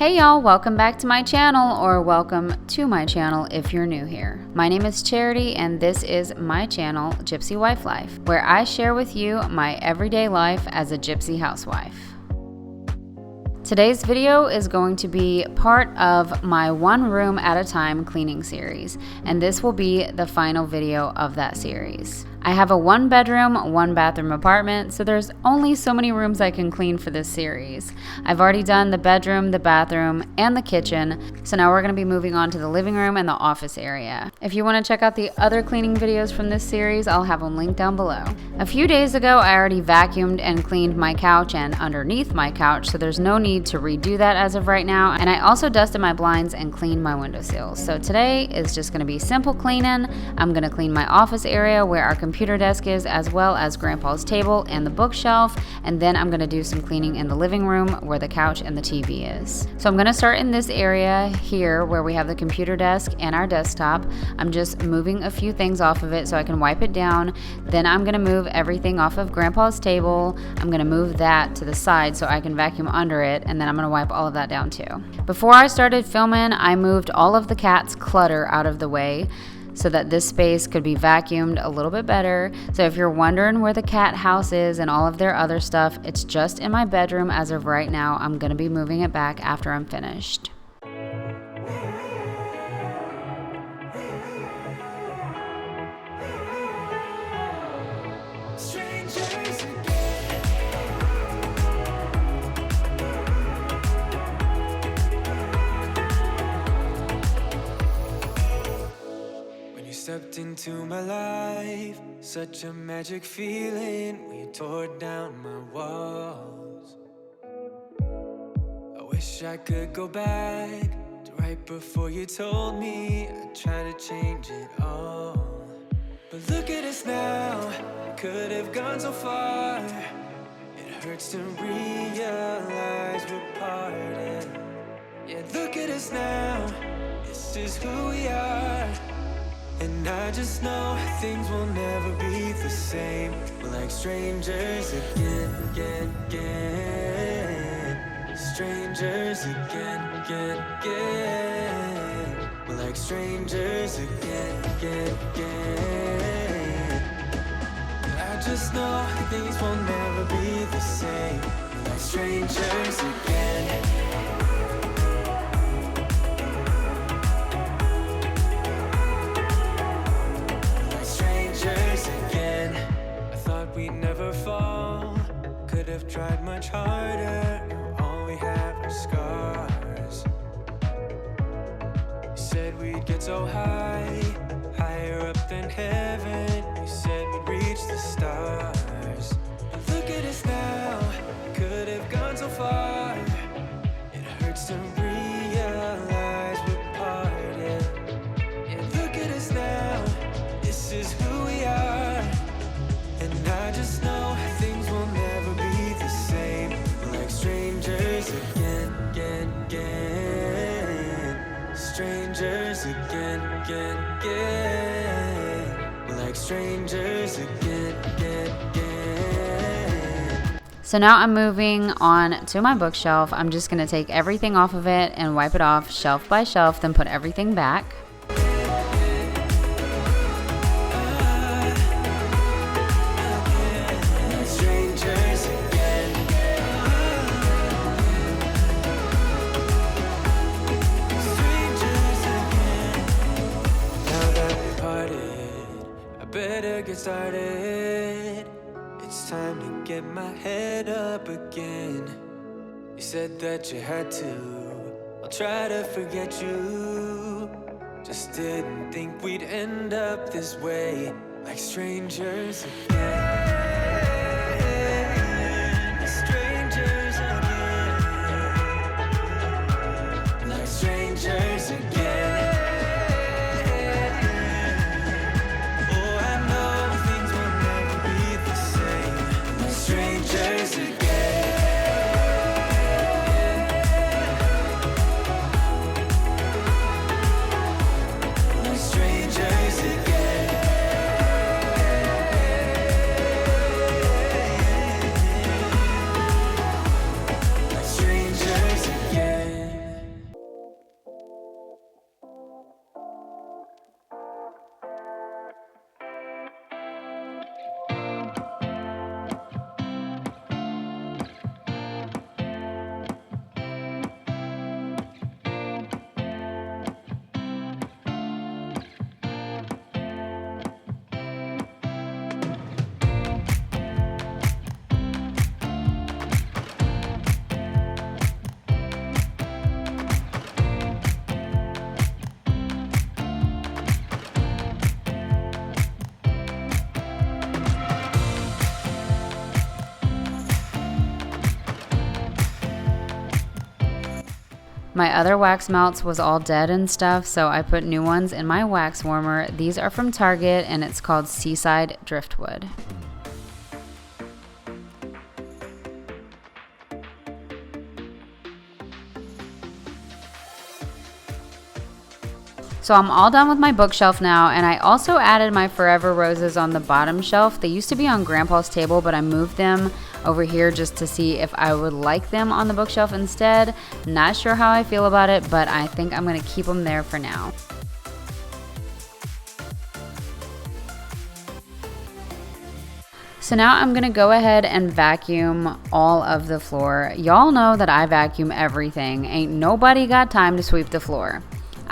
Hey y'all, welcome back to my channel, or welcome to my channel if you're new here. My name is Charity and this is my channel, Gypsy Wife Life, where I share with you my everyday life as a gypsy housewife. Today's video is going to be part of my one room at a time cleaning series, and this will be the final video of that series. I have a 1-bedroom, 1-bathroom apartment, so there's only so many rooms I can clean for this series. I've already done the bedroom, the bathroom, and the kitchen, so now we're going to be moving on to the living room and the office area. If you want to check out the other cleaning videos from this series, I'll have them linked down below. A few days ago, I already vacuumed and cleaned my couch and underneath my couch, so there's no need to redo that as of right now, and I also dusted my blinds and cleaned my windowsills. So today is just going to be simple cleaning. I'm going to clean my office area where our computer desk is, as well as Grandpa's table and the bookshelf, and then I'm going to do some cleaning in the living room where the couch and the TV is. So I'm going to start in this area here where we have the computer desk and our desktop. I'm just moving a few things off of it so I can wipe it down. Then I'm going to move everything off of Grandpa's table. I'm going to move that to the side so I can vacuum under it, and then I'm going to wipe all of that down too. Before I started filming, I moved all of the cat's clutter out of the way so that this space could be vacuumed a little bit better. So if you're wondering where the cat house is and all of their other stuff, it's just in my bedroom as of right now. I'm going to be moving it back after I'm finished. Stepped into my life, such a magic feeling when you tore down my walls. I wish I could go back to right before you told me I'd try to change it all. But look at us now, it could have gone so far. It hurts to realize we're parted. Yeah, look at us now, this is who we are. And I just know things will never be the same. We're like strangers again, again, again. Strangers again, again, again. We're like strangers again, again, again. I just know things will never be the same. We're like strangers again. We never fall, could have tried much harder. Now all we have are scars. You said we'd get so high, higher up than heaven. You said we'd reach the stars. But look at us now, could have gone so far. It hurts to realize we're parted. Yeah, look at us now, this is who we are. And I just know things will never be the same. We're like strangers again, again, again. Strangers again, again, again. We're like strangers again, again, again. So now I'm moving on to my bookshelf. I'm just going to take everything off of it and wipe it off shelf by shelf, then put everything back. Better get started. It's time to get my head up again. You said that you had to. I'll try to forget you. Just didn't think we'd end up this way, like strangers again. Strangers again. Like strangers again. My other wax melts was all dead and stuff, so I put new ones in my wax warmer. These are from Target and it's called Seaside Driftwood. So I'm all done with my bookshelf now, and I also added my Forever Roses on the bottom shelf. They used to be on Grandpa's table, but I moved them over here just to see if I would like them on the bookshelf instead. Not sure how I feel about it, but I think I'm gonna keep them there for now. So now I'm gonna go ahead and vacuum all of the floor. Y'all know that I vacuum everything. Ain't nobody got time to sweep the floor.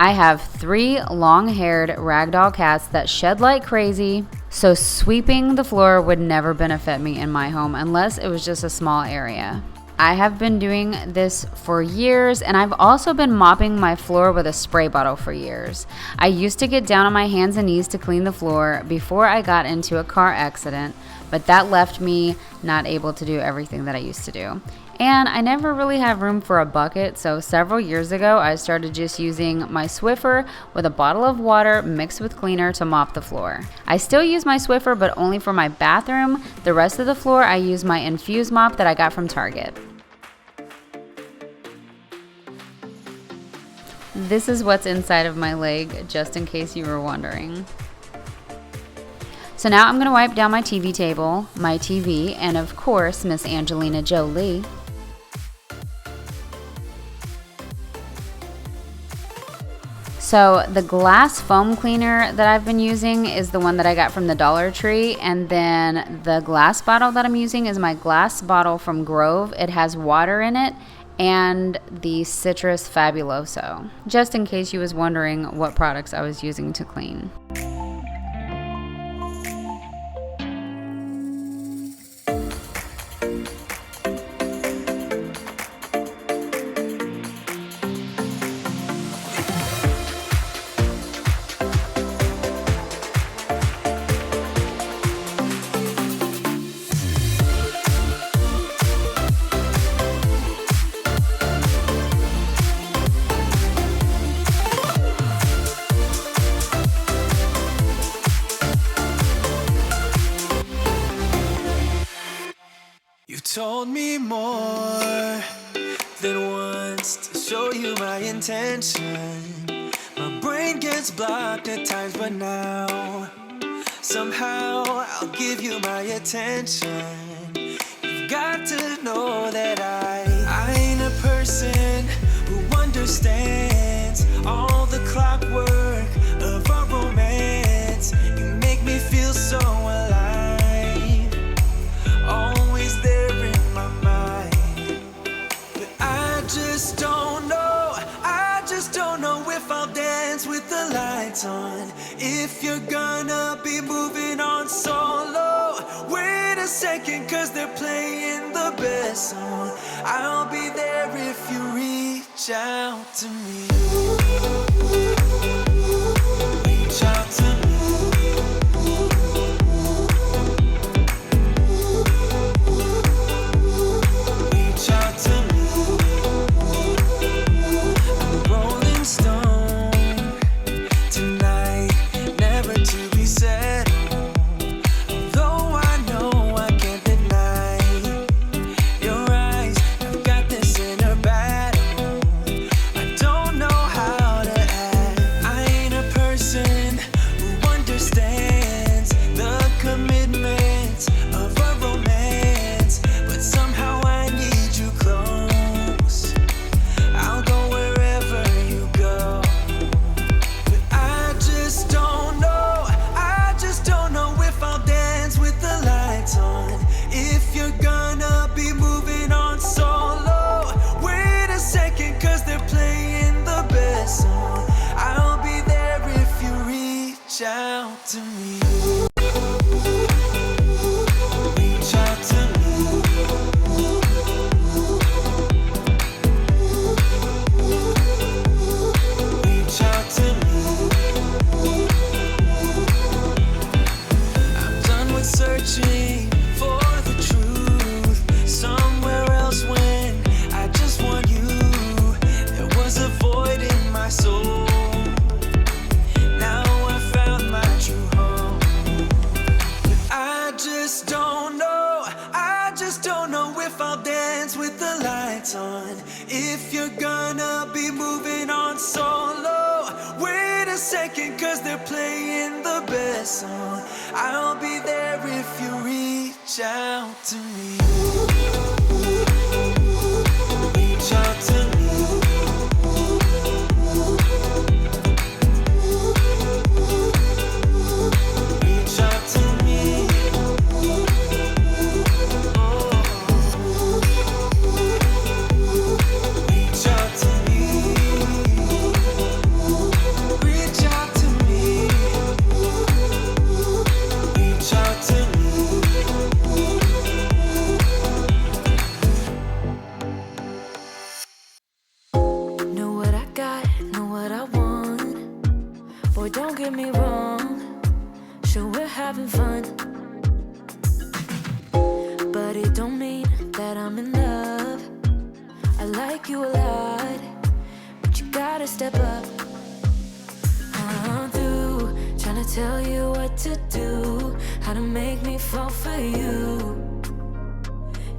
I have 3 long-haired ragdoll cats that shed like crazy, so sweeping the floor would never benefit me in my home unless it was just a small area. I have been doing this for years, and I've also been mopping my floor with a spray bottle for years. I used to get down on my hands and knees to clean the floor before I got into a car accident, but that left me not able to do everything that I used to do. And I never really had room for a bucket, so several years ago I started just using my Swiffer with a bottle of water mixed with cleaner to mop the floor. I still use my Swiffer, but only for my bathroom. The rest of the floor I use my infused mop that I got from Target. This is what's inside of my leg, just in case you were wondering. So now I'm gonna wipe down my TV table, my TV, and of course Miss Angelina Jolie. So the glass foam cleaner that I've been using is the one that I got from the Dollar Tree, and then the glass bottle that I'm using is my glass bottle from Grove. It has water in it and the Citrus Fabuloso, just in case you was wondering what products I was using to clean. Told me more than once to show you my intention. My brain gets blocked at times, but now somehow I'll give you my attention. You've got to know that I ain't a person who understands all the clockwork of our romance. You make me feel so alive, always there. Don't know if I'll dance with the lights on. If you're gonna be moving on solo, wait a second, cause they're playing the best song. I'll be there if you reach out to me. Reach out to me. Reach out to me. ton. If you're gonna be moving on solo, wait a second, cause they're playing the best song. I'll be there if you reach out to me. Reach out to me. Reach out to me. Reach out to me. Reach out to me. Reach out to me. Know what I got, know what I want. Boy, don't get me wrong. Sure, we're having fun, but it don't mean that I'm in love. I like you a lot, but you gotta step up. I'm through trying to tell you what to do, how to make me fall for you.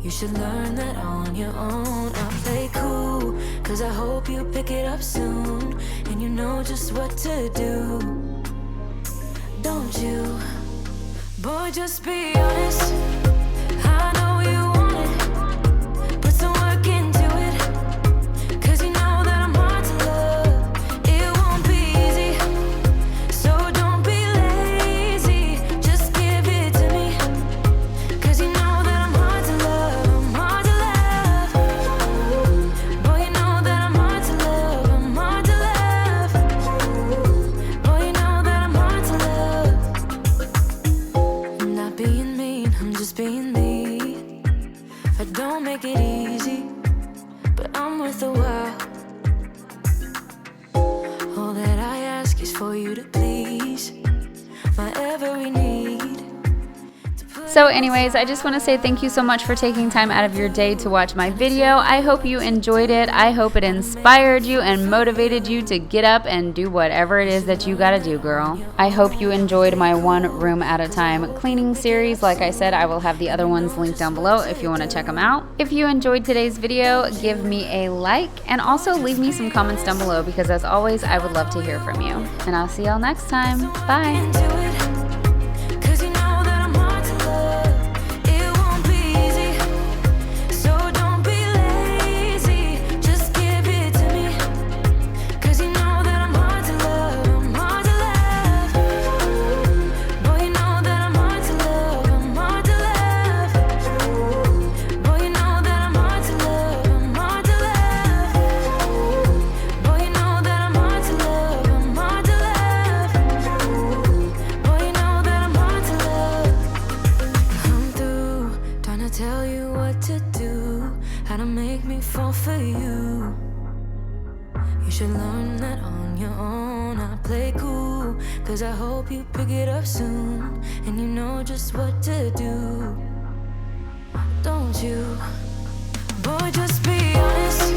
You should learn that on your own. I play cool, cause I hope you pick it up soon, and you know just what to do. Don't you? Boy, just be honest. I know you want it. Put some work into it, cause you know that I'm hard to love. It won't be easy, so don't be lazy. Just give it to me, cause you know that I'm hard to love. I'm hard to love. Boy, you know that I'm hard to love. I'm hard to love. Boy, you know that I'm hard to love. I'm not being mean, I'm just being me. I don't make it easy, but I'm worth a while. All that I ask is for you to please my every need. So anyways, I just want to say thank you so much for taking time out of your day to watch my video. I hope you enjoyed it. I hope it inspired you and motivated you to get up and do whatever it is that you gotta do, girl. I hope you enjoyed my one room at a time cleaning series. Like I said, I will have the other ones linked down below if you want to check them out. If you enjoyed today's video, give me a like and also leave me some comments down below, because as always, I would love to hear from you. And I'll see y'all next time. Bye. Into it, cause you know that I'm hard to love. It won't be easy, so don't be lazy. Just give it to me, cause you know that I'm hard to love. I'm hard to love. Boy, you know that I'm hard to love. I'm hard to love. Boy, you know that I'm hard to love. I'm hard to love. Boy, you know that I'm hard to love. I'm hard to love. Boy, you know that I'm hard to love. I'm through trying to tell you what to do, how to make me fall for you. You should learn that on your own. I play cool, cause I hope you pick it up soon, and you know just what to do. Don't you? Boy, just be honest.